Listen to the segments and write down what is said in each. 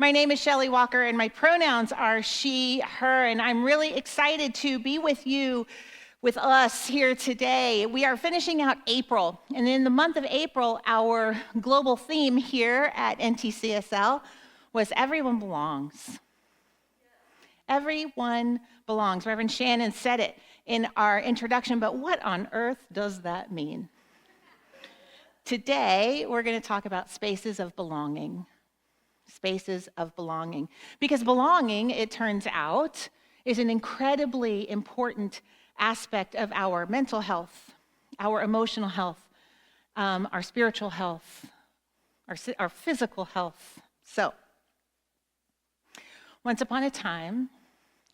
My name is Shelley Walker, and my pronouns are she, her, and I'm really excited to be with us here today. We are finishing out April, and in the month of April, our global theme here at NTCSL was Everyone Belongs. Everyone belongs. Reverend Shannon said it in our introduction, but what on earth does that mean? Today, we're going to talk about spaces of belonging. Spaces of belonging. Because belonging, it turns out, is an incredibly important aspect of our mental health, our emotional health, our spiritual health, our physical health. So, once upon a time,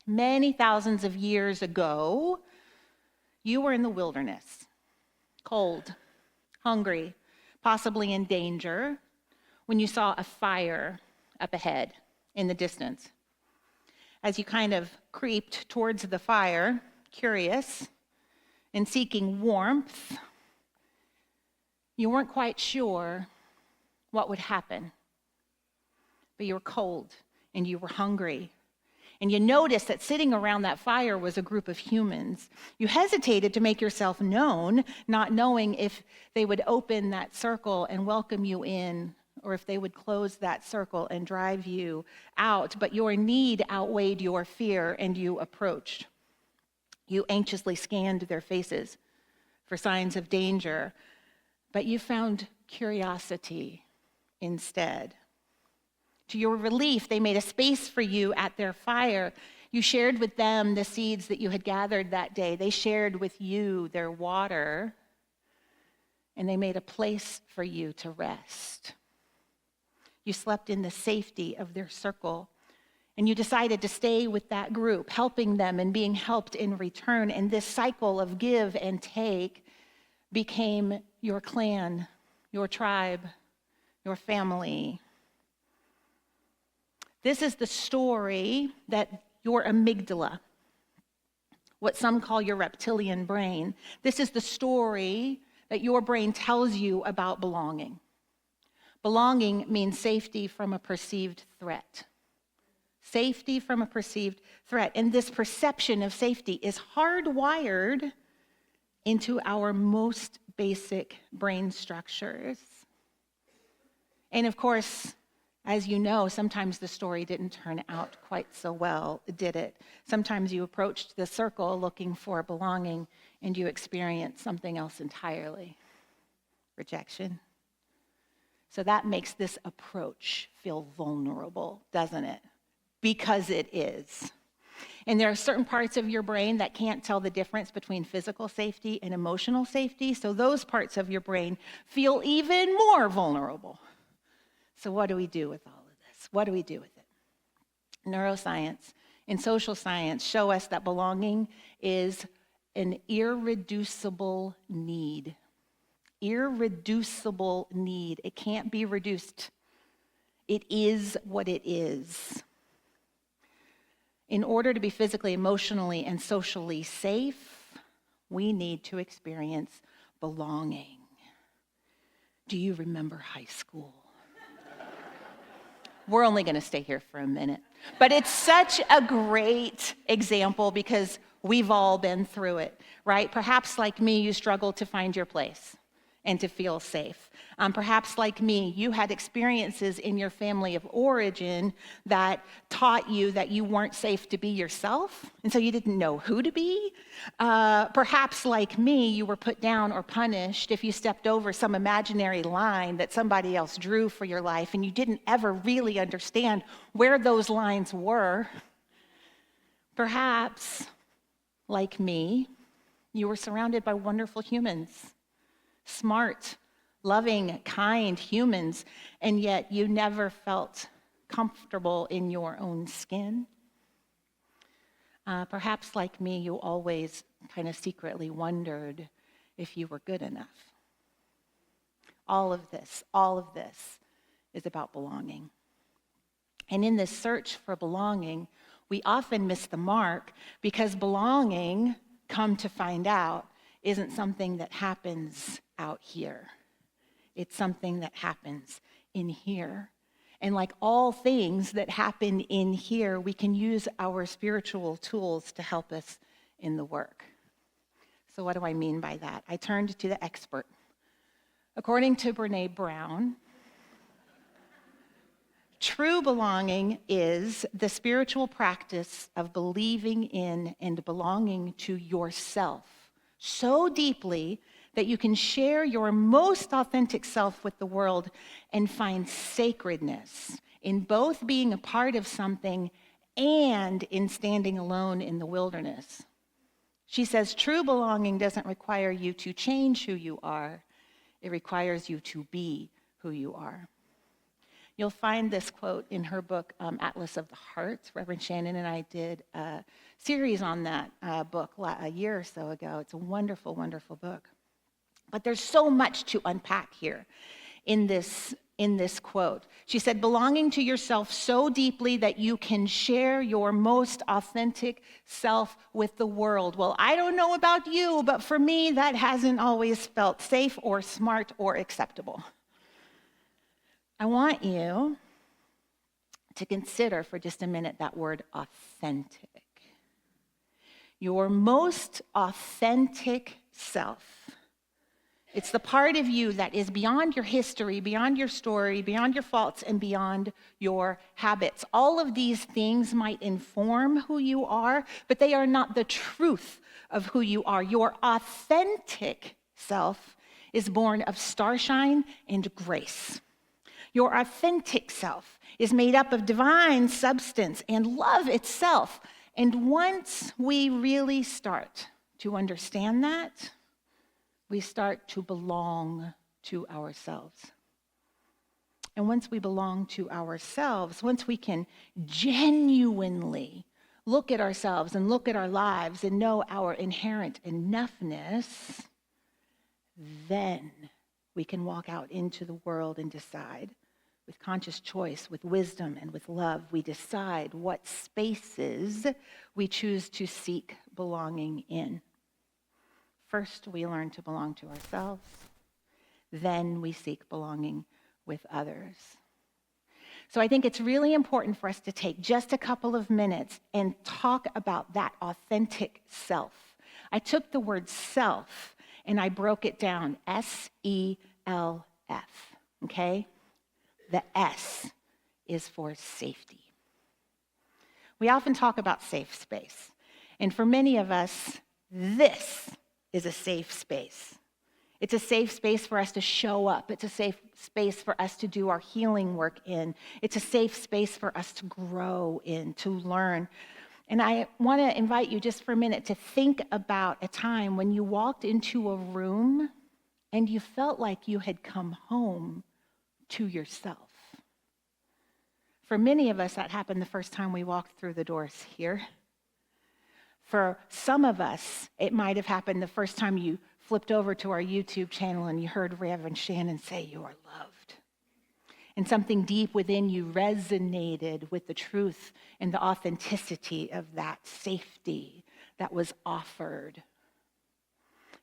many thousands of years ago, you were in the wilderness, cold, hungry, possibly in danger, when you saw a fire up ahead in the distance. As you kind of creeped towards the fire, curious and seeking warmth, you weren't quite sure what would happen, but you were cold and you were hungry. And you noticed that sitting around that fire was a group of humans. You hesitated to make yourself known, not knowing if they would open that circle and welcome you in, or if they would close that circle and drive you out. But your need outweighed your fear, and you approached. You anxiously scanned their faces for signs of danger, but you found curiosity instead. To your relief, they made a space for you at their fire. You shared with them the seeds that you had gathered that day. They shared with you their water, and they made a place for you to rest. You slept in the safety of their circle, and you decided to stay with that group, helping them and being helped in return. And this cycle of give and take became your clan, your tribe, your family. This is the story that your amygdala, what some call your reptilian brain, this is the story that your brain tells you about belonging. Belonging means safety from a perceived threat. Safety from a perceived threat. And this perception of safety is hardwired into our most basic brain structures. And of course, as you know, sometimes the story didn't turn out quite so well, did it? Sometimes you approached the circle looking for belonging, and you experienced something else entirely. Rejection. So that makes this approach feel vulnerable, doesn't it? Because it is. And there are certain parts of your brain that can't tell the difference between physical safety and emotional safety, so those parts of your brain feel even more vulnerable. So what do we do with all of this? What do we do with it? Neuroscience and social science show us that belonging is an irreducible need. Irreducible need. It can't be reduced. It is what it is. In order to be physically, emotionally, and socially safe, we need to experience belonging. Do you remember high school? We're only going to stay here for a minute. But it's such a great example because we've all been through it, right? Perhaps like me, you struggled to find your place and to feel safe. Perhaps like me, you had experiences in your family of origin that taught you that you weren't safe to be yourself, and so you didn't know who to be. Perhaps like me, you were put down or punished if you stepped over some imaginary line that somebody else drew for your life, and you didn't ever really understand where those lines were. Perhaps, like me, you were surrounded by wonderful humans. Smart, loving, kind humans, and yet you never felt comfortable in your own skin. Perhaps like me, you always kind of secretly wondered if you were good enough. All of this is about belonging. And in this search for belonging, we often miss the mark because belonging, come to find out, isn't something that happens out here. It's something that happens in here. And like all things that happen in here, we can use our spiritual tools to help us in the work. So what do I mean by that? I turned to the expert. According to Brené Brown, true belonging is the spiritual practice of believing in and belonging to yourself so deeply that you can share your most authentic self with the world and find sacredness in both being a part of something and in standing alone in the wilderness. She says true belonging doesn't require you to change who you are. It requires you to be who you are. You'll find this quote in her book, Atlas of the Heart. Reverend Shannon and I did a series on that book a year or so ago. It's a wonderful, wonderful book. But there's so much to unpack here in this quote. She said, belonging to yourself so deeply that you can share your most authentic self with the world. Well, I don't know about you, but for me, that hasn't always felt safe or smart or acceptable. I want you to consider for just a minute that word authentic. Your most authentic self. It's the part of you that is beyond your history, beyond your story, beyond your faults, and beyond your habits. All of these things might inform who you are, but they are not the truth of who you are. Your authentic self is born of starshine and grace. Your authentic self is made up of divine substance and love itself. And once we really start to understand that, we start to belong to ourselves. And once we belong to ourselves, once we can genuinely look at ourselves and look at our lives and know our inherent enoughness, then we can walk out into the world and decide with conscious choice, with wisdom and with love, we decide what spaces we choose to seek belonging in. First, we learn to belong to ourselves. Then we seek belonging with others. So I think it's really important for us to take just a couple of minutes and talk about that authentic self. I took the word self and I broke it down, S-E-L-F, okay? The S is for safety. We often talk about safe space. And for many of us, this is a safe space. It's a safe space for us to show up. It's a safe space for us to do our healing work in. It's a safe space for us to grow in, to learn. And I want to invite you just for a minute to think about a time when you walked into a room and you felt like you had come home to yourself. For many of us, that happened the first time we walked through the doors here. For some of us, it might have happened the first time you flipped over to our YouTube channel and you heard Reverend Shannon say, "You are loved." And something deep within you resonated with the truth and the authenticity of that safety that was offered.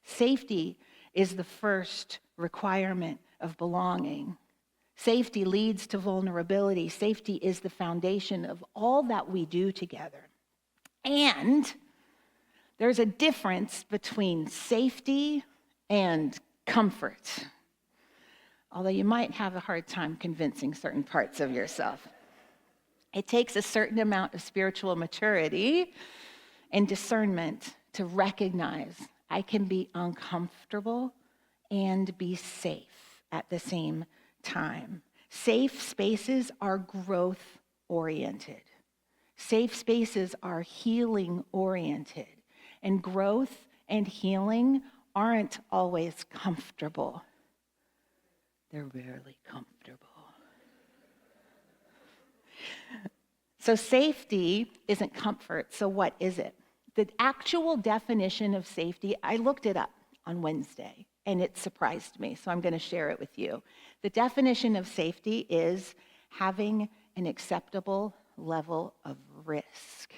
Safety is the first requirement of belonging. Safety leads to vulnerability. Safety is the foundation of all that we do together. And there's a difference between safety and comfort, although you might have a hard time convincing certain parts of yourself. It takes a certain amount of spiritual maturity and discernment to recognize I can be uncomfortable and be safe at the same time. Safe spaces are growth-oriented. Safe spaces are healing-oriented. And growth and healing aren't always comfortable. They're rarely comfortable. So safety isn't comfort. So what is it? The actual definition of safety, I looked it up on Wednesday, and it surprised me, so I'm going to share it with you. The definition of safety is having an acceptable level of risk.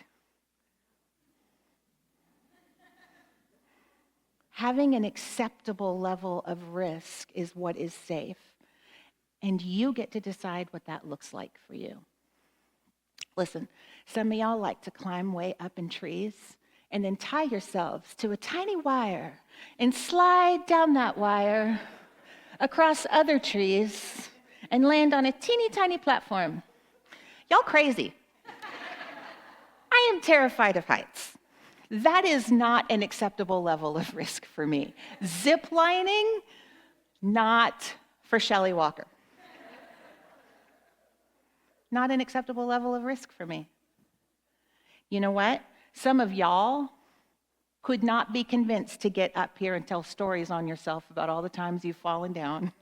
Having an acceptable level of risk is what is safe. And you get to decide what that looks like for you. Listen, some of y'all like to climb way up in trees and then tie yourselves to a tiny wire and slide down that wire across other trees and land on a teeny tiny platform. Y'all crazy. I am terrified of heights. That is not an acceptable level of risk for me. Zip lining, not for Shelley Walker. Not an acceptable level of risk for me. You know what? Some of y'all could not be convinced to get up here and tell stories on yourself about all the times you've fallen down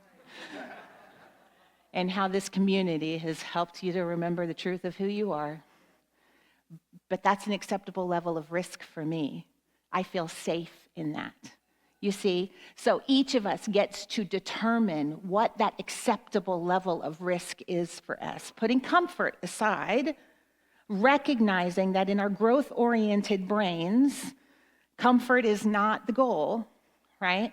and how this community has helped you to remember the truth of who you are. But that's an acceptable level of risk for me. I feel safe in that. You see, so each of us gets to determine what that acceptable level of risk is for us. Putting comfort aside, recognizing that in our growth-oriented brains, comfort is not the goal, right?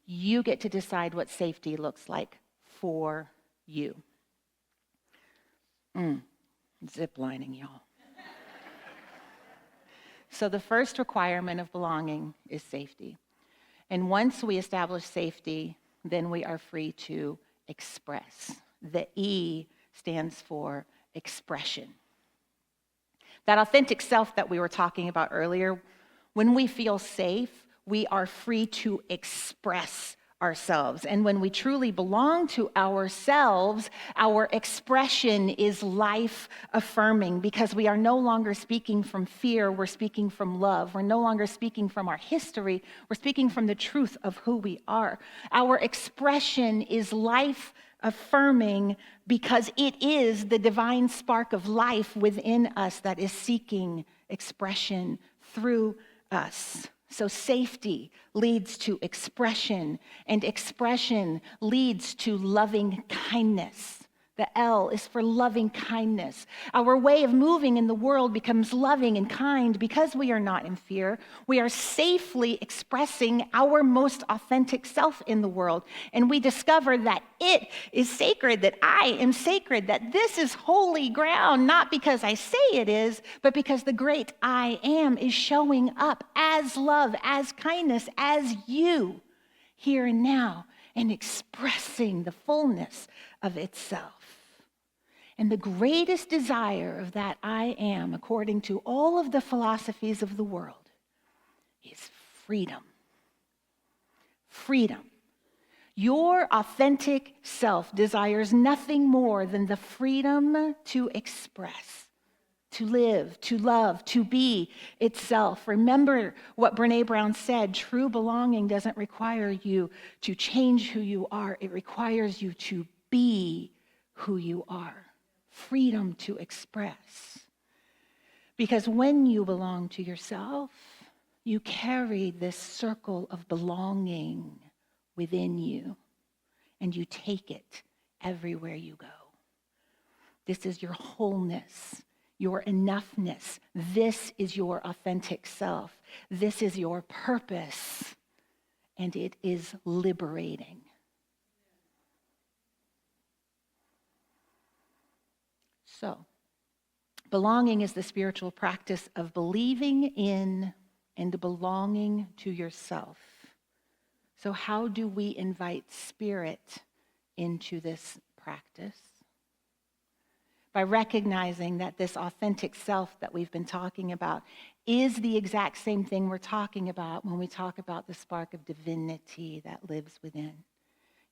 You get to decide what safety looks like for you. Zip lining, y'all. So the first requirement of belonging is safety. And once we establish safety, then we are free to express. The E stands for expression. That authentic self that we were talking about earlier, when we feel safe, we are free to express ourselves. And when we truly belong to ourselves, our expression is life affirming because we are no longer speaking from fear, we're speaking from love. We're no longer speaking from our history, we're speaking from the truth of who we are. Our expression is life affirming because it is the divine spark of life within us that is seeking expression through us. So safety leads to expression, and expression leads to loving kindness. The L is for loving kindness. Our way of moving in the world becomes loving and kind because we are not in fear. We are safely expressing our most authentic self in the world. And we discover that it is sacred, that I am sacred, that this is holy ground, not because I say it is, but because the great I am is showing up as love, as kindness, as you, here and now, and expressing the fullness of itself. And the greatest desire of that I am, according to all of the philosophies of the world, is freedom. Freedom. Your authentic self desires nothing more than the freedom to express, to live, to love, to be itself. Remember what Brené Brown said, true belonging doesn't require you to change who you are. It requires you to be who you are. Freedom to express. Because when you belong to yourself, you carry this circle of belonging within you, and you take it everywhere you go. This is your wholeness, your enoughness. This is your authentic self. This is your purpose, and it is liberating. So, belonging is the spiritual practice of believing in and belonging to yourself. So how do we invite spirit into this practice? By recognizing that this authentic self that we've been talking about is the exact same thing we're talking about when we talk about the spark of divinity that lives within.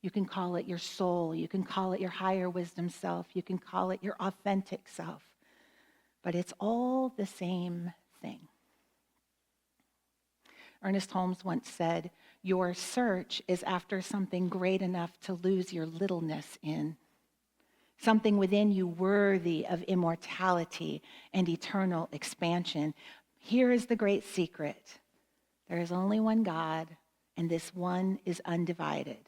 You can call it your soul. You can call it your higher wisdom self. You can call it your authentic self. But it's all the same thing. Ernest Holmes once said, your search is after something great enough to lose your littleness in. Something within you worthy of immortality and eternal expansion. Here is the great secret. There is only one God, and this one is undivided.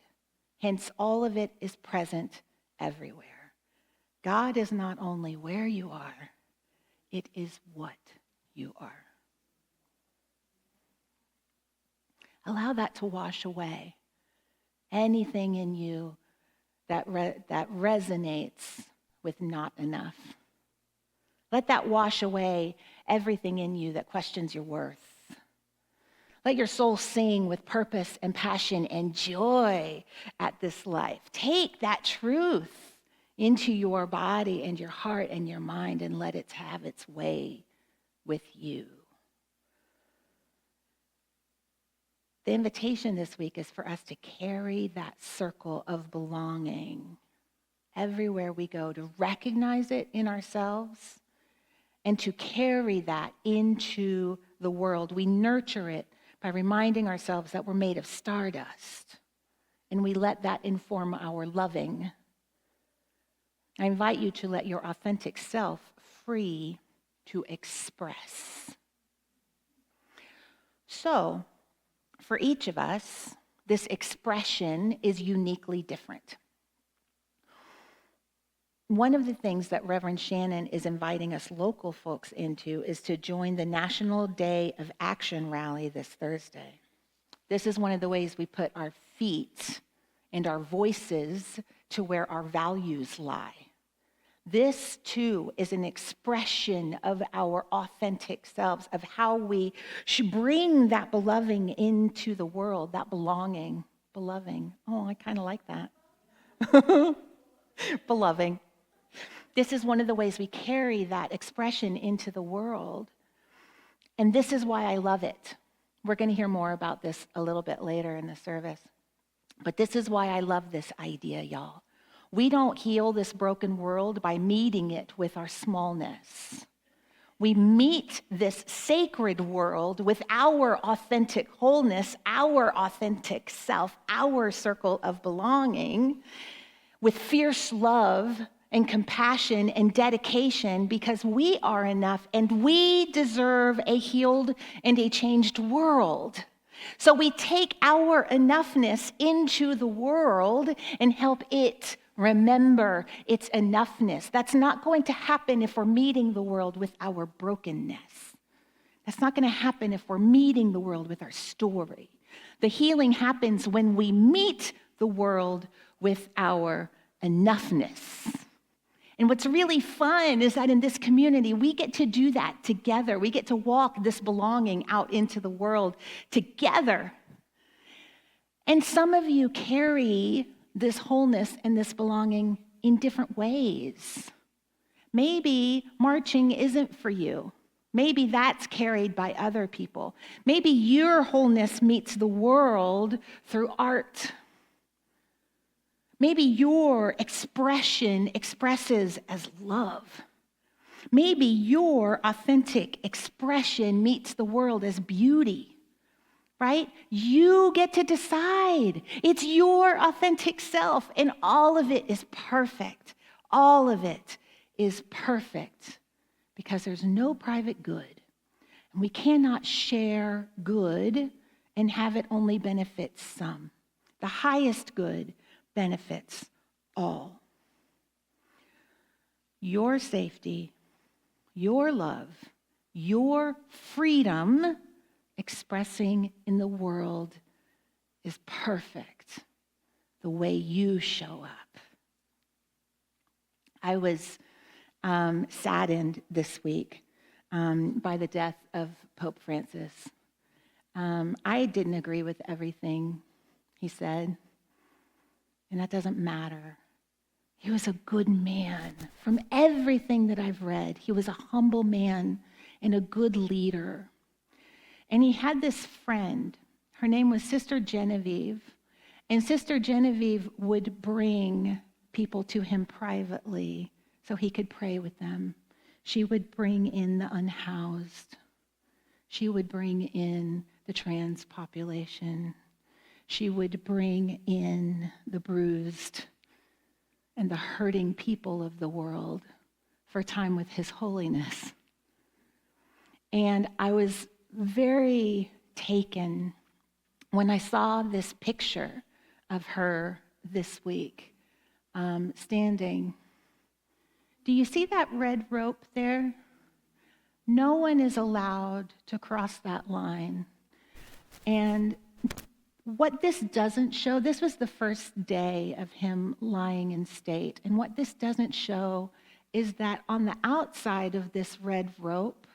Hence, all of it is present everywhere. God is not only where you are, it is what you are. Allow that to wash away anything in you that resonates with not enough. Let that wash away everything in you that questions your worth. Let your soul sing with purpose and passion and joy at this life. Take that truth into your body and your heart and your mind and let it have its way with you. The invitation this week is for us to carry that circle of belonging everywhere we go, to recognize it in ourselves and to carry that into the world. We nurture it by reminding ourselves that we're made of stardust, and we let that inform our loving. I invite you to let your authentic self free to express. So, for each of us, this expression is uniquely different. One of the things that Reverend Shannon is inviting us local folks into is to join the National Day of Action rally this Thursday. This is one of the ways we put our feet and our voices to where our values lie. This, too, is an expression of our authentic selves, of how we should bring that belonging into the world, that belonging, beloving. Oh, I kind of like that. Beloving. This is one of the ways we carry that expression into the world. And this is why I love it. We're going to hear more about this a little bit later in the service. But this is why I love this idea, y'all. We don't heal this broken world by meeting it with our smallness. We meet this sacred world with our authentic wholeness, our authentic self, our circle of belonging, with fierce love and compassion and dedication, because we are enough and we deserve a healed and a changed world. So we take our enoughness into the world and help it remember its enoughness. That's not going to happen if we're meeting the world with our brokenness. That's not going to happen if we're meeting the world with our story. The healing happens when we meet the world with our enoughness. And what's really fun is that in this community, we get to do that together. We get to walk this belonging out into the world together. And some of you carry this wholeness and this belonging in different ways. Maybe marching isn't for you. Maybe that's carried by other people. Maybe your wholeness meets the world through art. Maybe your expression expresses as love. Maybe your authentic expression meets the world as beauty. Right? You get to decide. It's your authentic self, and all of it is perfect. All of it is perfect because there's no private good. And we cannot share good and have it only benefit some. The highest good benefits all. Your safety, your love, your freedom expressing in the world is perfect the way you show up. I was saddened this week by the death of Pope Francis. I didn't agree with everything he said, and that doesn't matter. He was a good man. From everything that I've read, he was a humble man and a good leader. And he had this friend. Her name was Sister Genevieve. And Sister Genevieve would bring people to him privately so he could pray with them. She would bring in the unhoused. She would bring in the trans population. She would bring in the bruised and the hurting people of the world for time with His holiness. And I was very taken when I saw this picture of her this week standing. Do you see that red rope there? No one is allowed to cross that line. And What this doesn't show, this was the first day of him lying in state. And what this doesn't show is that on the outside of this red rope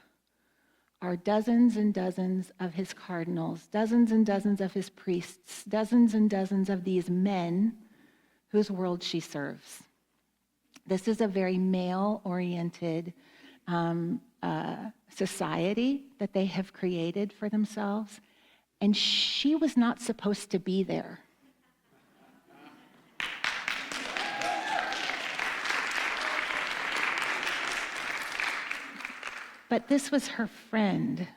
are dozens and dozens of his cardinals, dozens and dozens of his priests, dozens and dozens of these men whose world she serves. This is a very male-oriented society that they have created for themselves, and she was not supposed to be there. But this was her friend.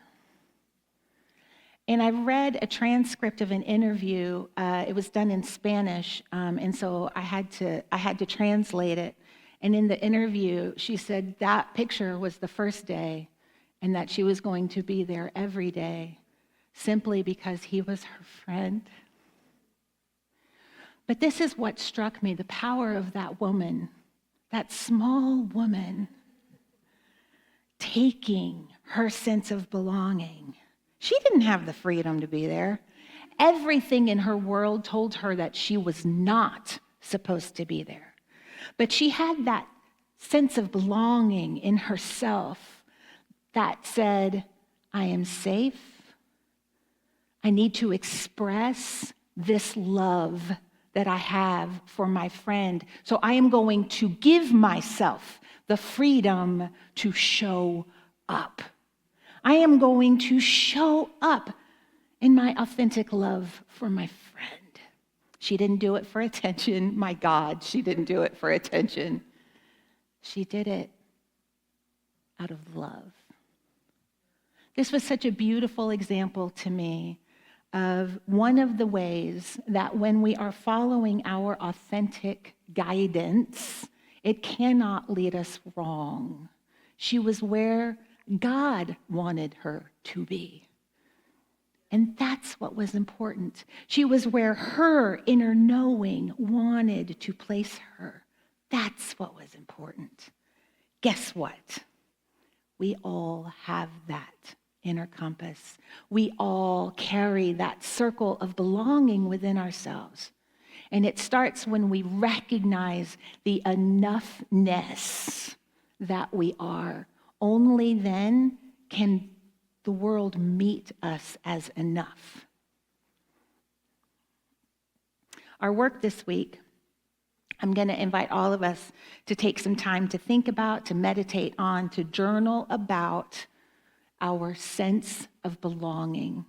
And I read a transcript of an interview. It was done in Spanish, and so I had to translate it. And in the interview, she said that picture was the first day, and that she was going to be there every day, simply because he was her friend. But this is what struck me: the power of that woman, that small woman, taking her sense of belonging. She didn't have the freedom to be there. Everything in her world told her that she was not supposed to be there. But she had that sense of belonging in herself that said, I am safe. I need to express this love that I have for my friend. So I am going to give myself the freedom to show up. I am going to show up in my authentic love for my friend. She didn't do it for attention. My God, she didn't do it for attention. She did it out of love. This was such a beautiful example to me of one of the ways that when we are following our authentic guidance, it cannot lead us wrong. She was where God wanted her to be. And that's what was important. She was where her inner knowing wanted to place her. That's what was important. Guess what? We all have that inner compass. We all carry that circle of belonging within ourselves. And it starts when we recognize the enoughness that we are. Only then can the world meet us as enough. Our work this week, I'm going to invite all of us to take some time to think about, to meditate on, to journal about our sense of belonging.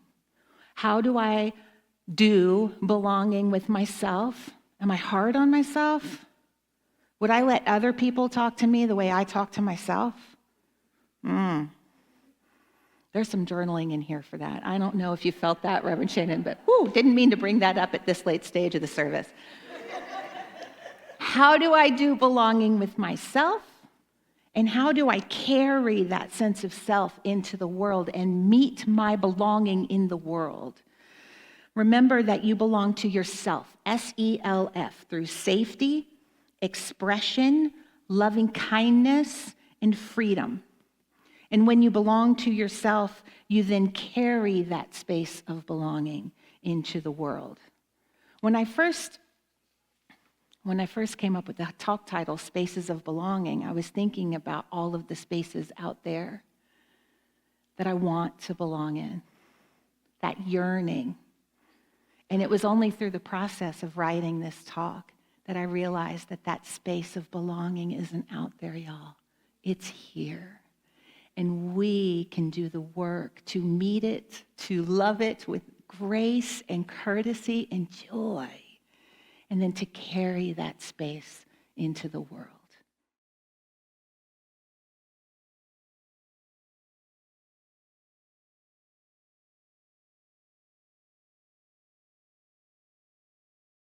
How do I do belonging with myself? Am I hard on myself? Would I let other people talk to me the way I talk to myself? There's some journaling in here for that. I don't know if you felt that, Reverend Shannon, but didn't mean to bring that up at this late stage of the service. How do I do belonging with myself? And how do I carry that sense of self into the world and meet my belonging in the world? Remember that you belong to yourself, S-E-L-F, through safety, expression, loving kindness, and freedom. And when you belong to yourself, you then carry that space of belonging into the world. When I first came up with the talk title, Spaces of Belonging, I was thinking about all of the spaces out there that I want to belong in, that yearning. And it was only through the process of writing this talk that I realized that that space of belonging isn't out there, y'all. It's here. And we can do the work to meet it, to love it with grace and courtesy and joy, and then to carry that space into the world.